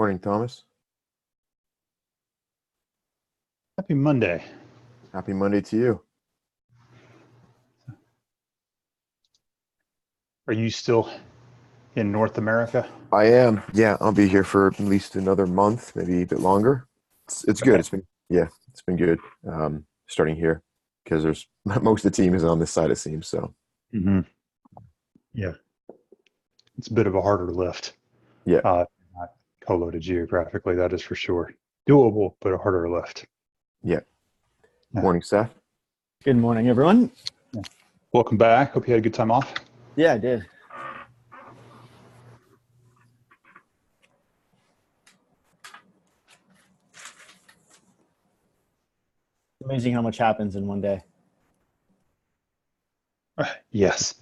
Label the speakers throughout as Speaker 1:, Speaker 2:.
Speaker 1: Morning, Thomas.
Speaker 2: Happy Monday.
Speaker 1: Happy Monday to you.
Speaker 2: Are you still in North America?
Speaker 1: I am. Yeah, I'll be here for at least another month, maybe a bit longer. It's good.
Speaker 2: Okay.
Speaker 1: It's been good. Starting here because there's most of the team is on this side, it seems. So
Speaker 2: hmm Yeah, it's a bit of a harder lift.
Speaker 1: yeah.
Speaker 2: Not co-loaded geographically, that is for sure. Doable, but a harder lift.
Speaker 1: Yeah.
Speaker 2: Yeah.
Speaker 1: Morning, Seth.
Speaker 3: Good morning, everyone.
Speaker 2: Yeah. Welcome back. Hope you had a good time off.
Speaker 3: Yeah, I did. Amazing how much happens in one day.
Speaker 2: Yes.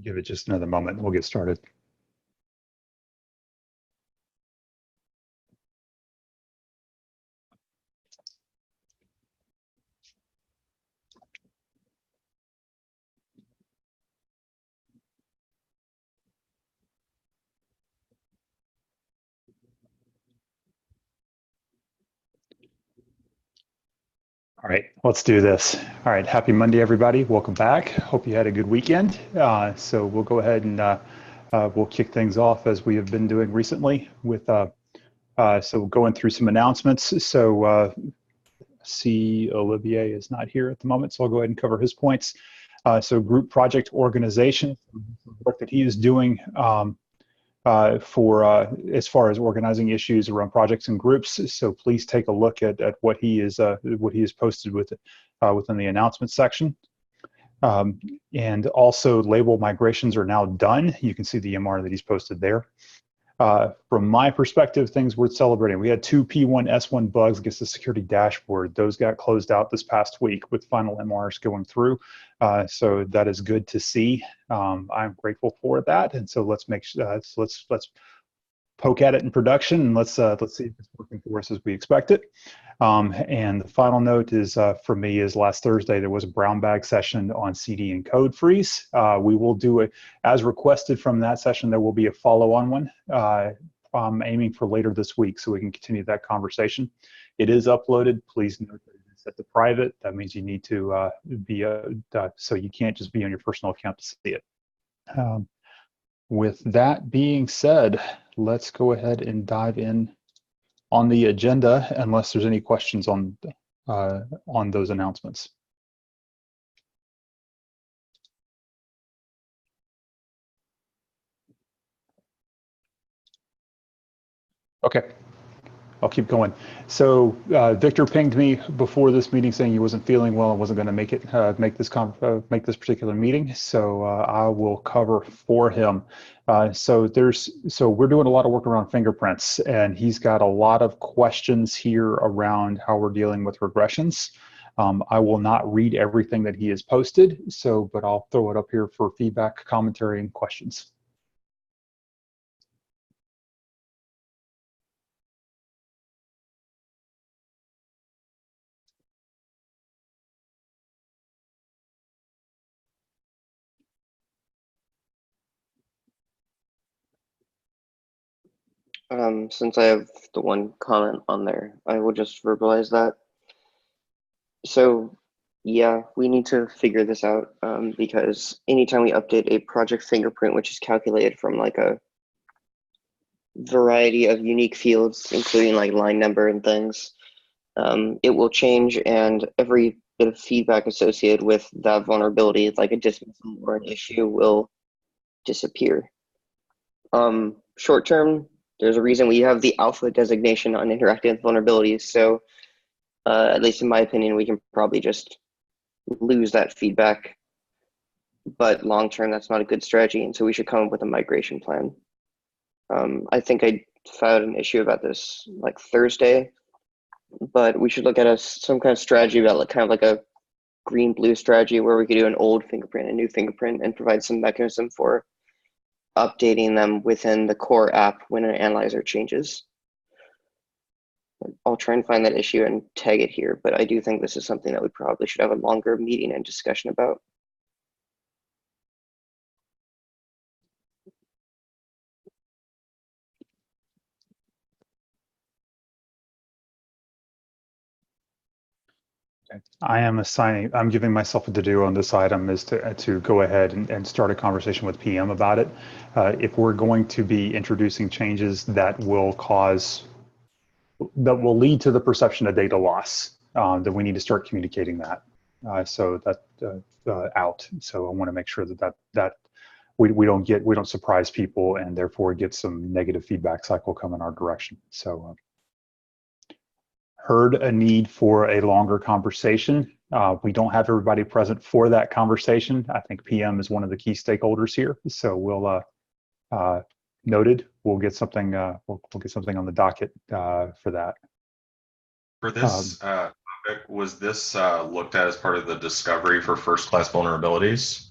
Speaker 2: Give it just another moment and we'll get started. All right, let's do this. All right, happy Monday, everybody. Welcome back. Hope you had a good weekend. So we'll go ahead and we'll kick things off as we have been doing recently with so going through some announcements. So see Olivier is not here at the moment, so I'll go ahead and cover his points. So group project organization, work that he is doing for as far as organizing issues around projects and groups. So please take a look at what he is posted with within the announcement section. And also label migrations are now done. You can see the MR that he's posted there. From my perspective, things worth celebrating. We had two P1 S1 bugs against the security dashboard. Those got closed out this past week with final MRs going through. So that is good to see. I'm grateful for that. And so let's make sure let's poke at it in production and let's see if it's working for us as we expect it. And the final note is for me is last Thursday there was a brown bag session on CD and code freeze. We will do it as requested from that session. There will be a follow-on one. I'm aiming for later this week so we can continue that conversation. It is uploaded. Please note that it is set to private. That means you need to be so you can't just be on your personal account to see it. With that being said, let's go ahead and dive in on the agenda, unless there's any questions on those announcements. Okay, I'll keep going. So Victor pinged me before this meeting saying he wasn't feeling well and wasn't going to make it make this particular meeting. So I will cover for him. So we're doing a lot of work around fingerprints, and he's got a lot of questions here around how we're dealing with regressions. I will not read everything that he has posted, but I'll throw it up here for feedback, commentary, and questions.
Speaker 4: Since I have the one comment on there, I will just verbalize that. So yeah, we need to figure this out because anytime we update a project fingerprint, which is calculated from like a variety of unique fields, including like line number and things, it will change, and every bit of feedback associated with that vulnerability, like a dismissal or an issue, will disappear. Short term, there's a reason we have the alpha designation on interacting with vulnerabilities. So at least in my opinion, we can probably just lose that feedback. But long term, that's not a good strategy. And so we should come up with a migration plan. I think I found an issue about this like Thursday, but we should look at some kind of strategy about like kind of like a green-blue strategy where we could do an old fingerprint, a new fingerprint, and provide some mechanism for updating them within the core app when an analyzer changes. I'll try and find that issue and tag it here, but I do think this is something that we probably should have a longer meeting and discussion about.
Speaker 2: I'm giving myself a to-do on this item is to go ahead and start a conversation with PM about it. If we're going to be introducing changes that will lead to the perception of data loss, then we need to start communicating that. So that out. So I want to make sure that we don't surprise people and therefore get some negative feedback cycle come in our direction. So heard a need for a longer conversation. We don't have everybody present for that conversation. I think PM is one of the key stakeholders here. So we'll noted. We'll get something. We'll get something on the docket for that.
Speaker 5: For this topic, was this looked at as part of the discovery for first-class vulnerabilities?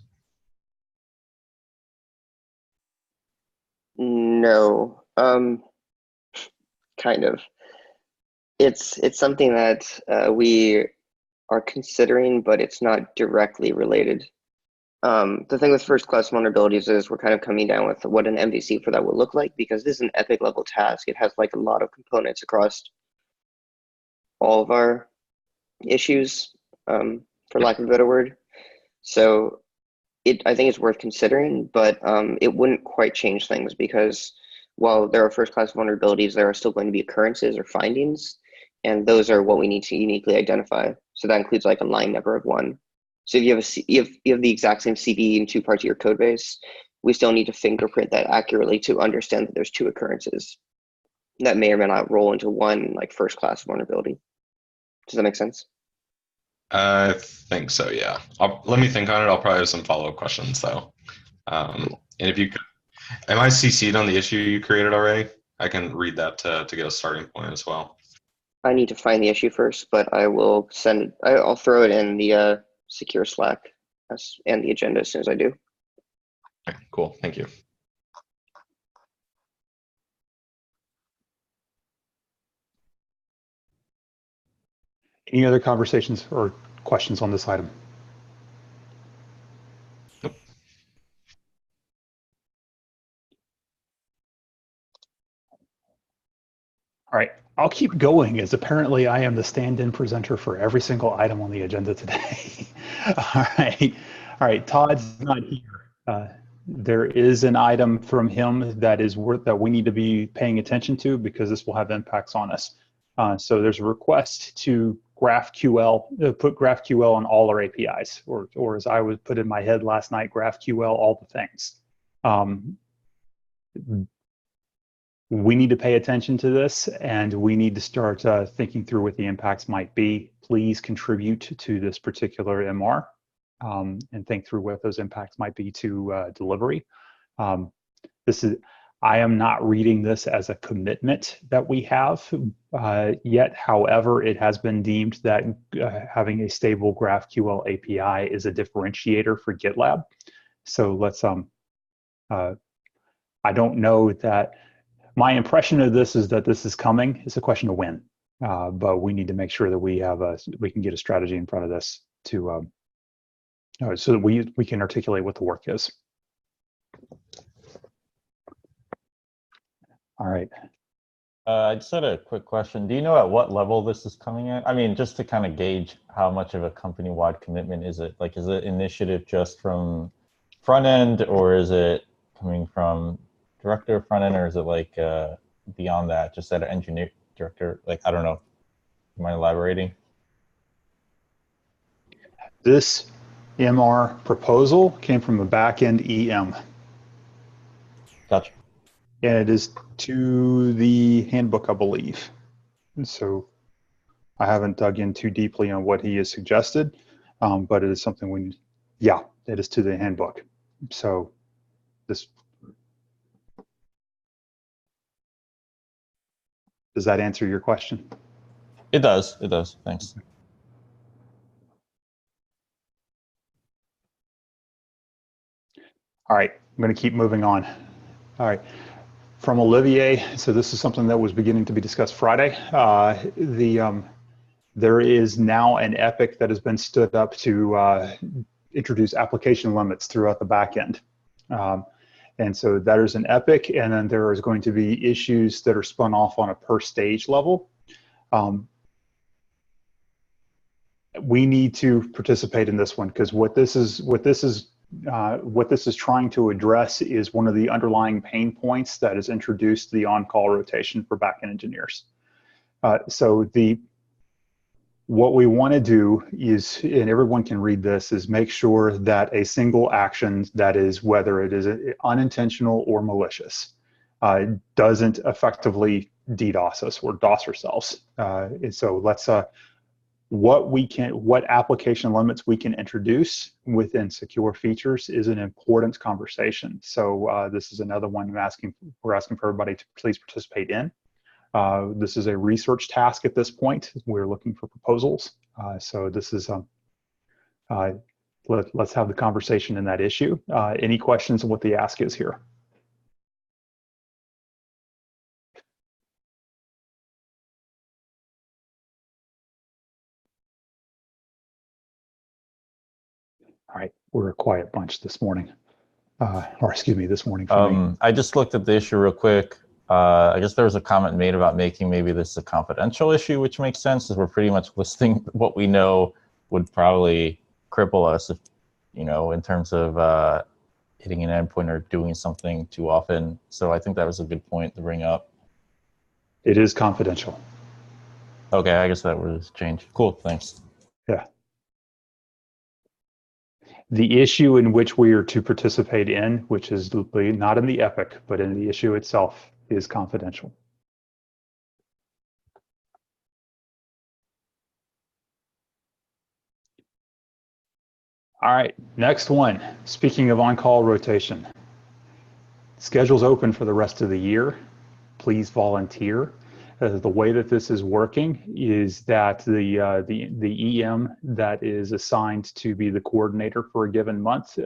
Speaker 4: No, kind of. It's something that we are considering, but it's not directly related. The thing with first-class vulnerabilities is we're kind of coming down with what an MVC for that will look like, because this is an epic level task. It has like a lot of components across all of our issues, for lack of a better word. So I think it's worth considering, but it wouldn't quite change things, because while there are first-class vulnerabilities, there are still going to be occurrences or findings, and those are what we need to uniquely identify. So that includes like a line number of 1. So if you have the exact same CD in 2 parts of your code base, we still need to fingerprint that accurately to understand that there's 2 occurrences that may or may not roll into one like first-class vulnerability. Does that make sense?
Speaker 5: I think so, yeah. Let me think on it. I'll probably have some follow-up questions though. And if you could, am I CC'd on the issue you created already? I can read that to get a starting point as well.
Speaker 4: I need to find the issue first, but I will send it. I'll throw it in the secure Slack and the agenda as soon as I do.
Speaker 5: Okay, cool, thank you.
Speaker 2: Any other conversations or questions on this item?
Speaker 5: Nope.
Speaker 2: All right, I'll keep going, as apparently I am the stand-in presenter for every single item on the agenda today. All right, Todd's not here. There is an item from him that we need to be paying attention to, because this will have impacts on us. So there's a request to GraphQL, put GraphQL on all our APIs, or as I would put in my head last night, GraphQL all the things. We need to pay attention to this, and we need to start thinking through what the impacts might be. Please contribute to this particular MR and think through what those impacts might be to delivery. I am not reading this as a commitment that we have yet. However, it has been deemed that having a stable GraphQL API is a differentiator for GitLab. So let's, I don't know that, my impression of this is that this is coming. It's a question of when, but we need to make sure that we can get a strategy in front of this to, so that we can articulate what the work is. All right.
Speaker 6: I just had a quick question. Do you know at what level this is coming at? I mean, just to kind of gauge how much of a company-wide commitment is it? Like, is it initiative just from front end, or is it coming from director of front end, or is it like beyond that, just at an engineer director? Like, I don't know. Am I elaborating?
Speaker 2: This MR proposal came from a back-end EM.
Speaker 6: Gotcha.
Speaker 2: And it is to the handbook, I believe. And so I haven't dug in too deeply on what he has suggested, but it is something yeah, it is to the handbook. So this, does that answer your question?
Speaker 6: It does. It does. Thanks.
Speaker 2: All right, I'm going to keep moving on. All right, from Olivier. So this is something that was beginning to be discussed Friday. There is now an epic that has been stood up to introduce application limits throughout the backend. And so that is an epic, and then there is going to be issues that are spun off on a per stage level. We need to participate in this one because what this is trying to address is one of the underlying pain points that has introduced the on-call rotation for backend engineers. What we want to do is, and everyone can read this, is make sure that a single action, that is whether it is unintentional or malicious, doesn't effectively DDoS us or DOS ourselves. And so let's what application limits we can introduce within secure features is an important conversation. So this is another one we're asking for everybody to please participate in. This is a research task at this point. We're looking for proposals. So this is, let's have the conversation in that issue. Any questions on what the ask is here? All right, we're a quiet bunch this morning. This morning for me.
Speaker 6: I just looked at the issue real quick. I guess there was a comment made about making maybe this a confidential issue, which makes sense, as we're pretty much listing what we know would probably cripple us, if, you know, in terms of hitting an endpoint or doing something too often. So I think that was a good point to bring up.
Speaker 2: It is confidential.
Speaker 6: Okay, I guess that was changed. Cool, thanks.
Speaker 2: Yeah. The issue in which we are to participate in, which is not in the epic, but in the issue itself, is confidential. All right, next one. Speaking of on-call rotation, schedule's open for the rest of the year. Please volunteer. The way that this is working is that the EM that is assigned to be the coordinator for a given month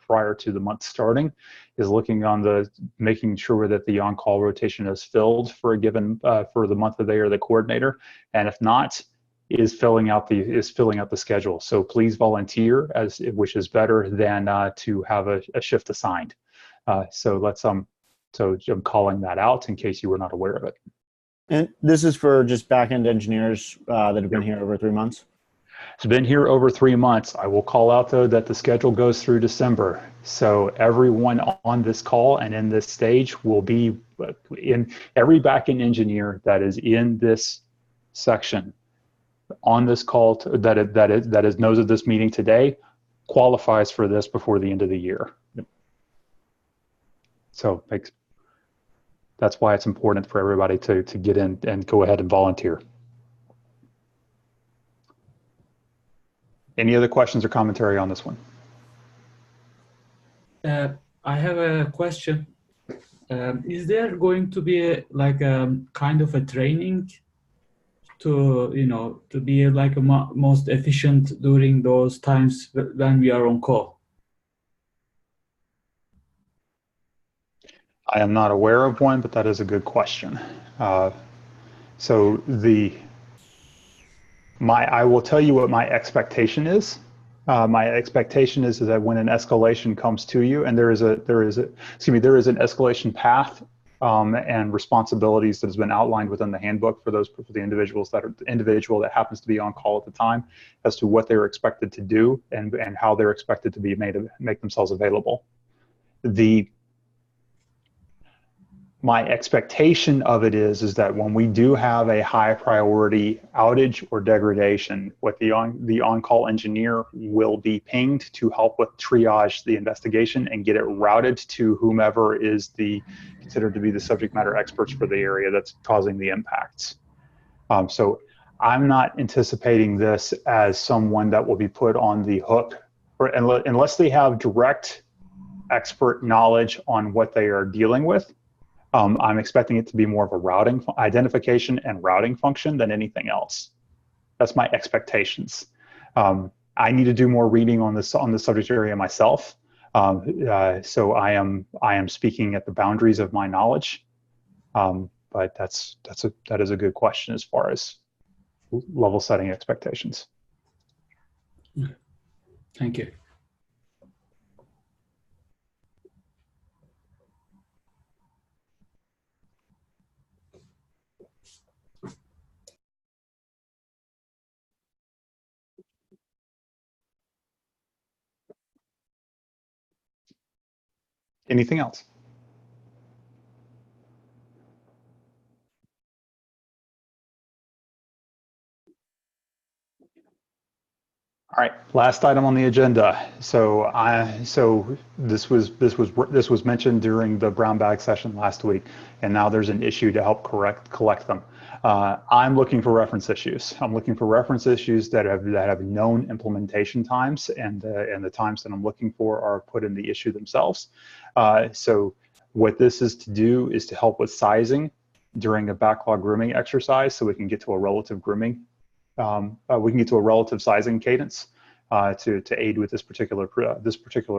Speaker 2: prior to the month starting is looking on making sure that the on-call rotation is filled for a given for the month that they are the coordinator, and if not, is filling out the schedule. So please volunteer, which is better than to have a shift assigned. So I'm calling that out in case you were not aware of it.
Speaker 3: And this is for just back-end engineers that have been here over 3 months?
Speaker 2: It's been here over 3 months. I will call out, though, that the schedule goes through December. So everyone on this call and in this stage will be in every back-end engineer that is in this section on this call that knows of this meeting today qualifies for this before the end of the year. Yep. So that's why it's important for everybody to get in and go ahead and volunteer. Any other questions or commentary on this one?
Speaker 7: I have a question. Is there going to be like a kind of a training to be like a most efficient during those times when we are on call?
Speaker 2: I am not aware of one, but that is a good question. I will tell you what my expectation is. My expectation is that when an escalation comes to you, and there is an escalation path and responsibilities that has been outlined within the handbook for the individual that happens to be on call at the time, as to what they're expected to do and how they're expected to be make themselves available. My expectation of it is that when we do have a high priority outage or degradation, what the on-call engineer will be pinged to help with triage the investigation and get it routed to whomever is considered to be the subject matter experts for the area that's causing the impacts. So I'm not anticipating this as someone that will be put on the hook, unless they have direct expert knowledge on what they are dealing with. I'm expecting it to be more of a identification and routing function than anything else. That's my expectations. I need to do more reading on the subject area myself, So I am speaking at the boundaries of my knowledge, but that is a good question as far as level setting expectations.
Speaker 7: Thank you.
Speaker 2: Anything else? All right, last item on the agenda. So this was mentioned during the brown bag session last week, and now there's an issue to help collect them. I'm looking for reference issues. I'm looking for reference issues that have known implementation times, and the times that I'm looking for are put in the issue themselves. So what this is to do is to help with sizing during a backlog grooming exercise, so we can get to a relative grooming. We can get to a relative sizing cadence to aid with this particular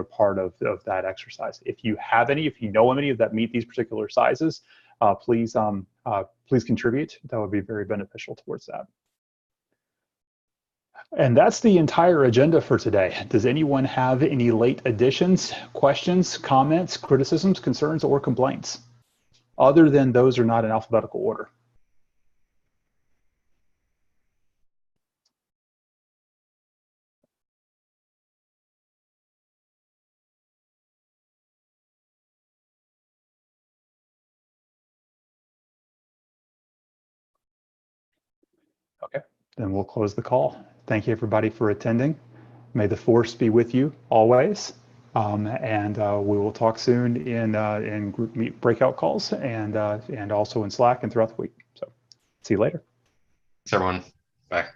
Speaker 2: part of that exercise. If you have any, if you know of any that meet these particular sizes, please contribute. That would be very beneficial towards that. And that's the entire agenda for today. Does anyone have any late additions, questions, comments, criticisms, concerns, or complaints? Other than those are not in alphabetical order. Okay, then we'll close the call. Thank you everybody for attending. May the force be with you always. And we will talk soon in group breakout calls and also in Slack and throughout the week. So see you later.
Speaker 5: Thanks everyone. Bye.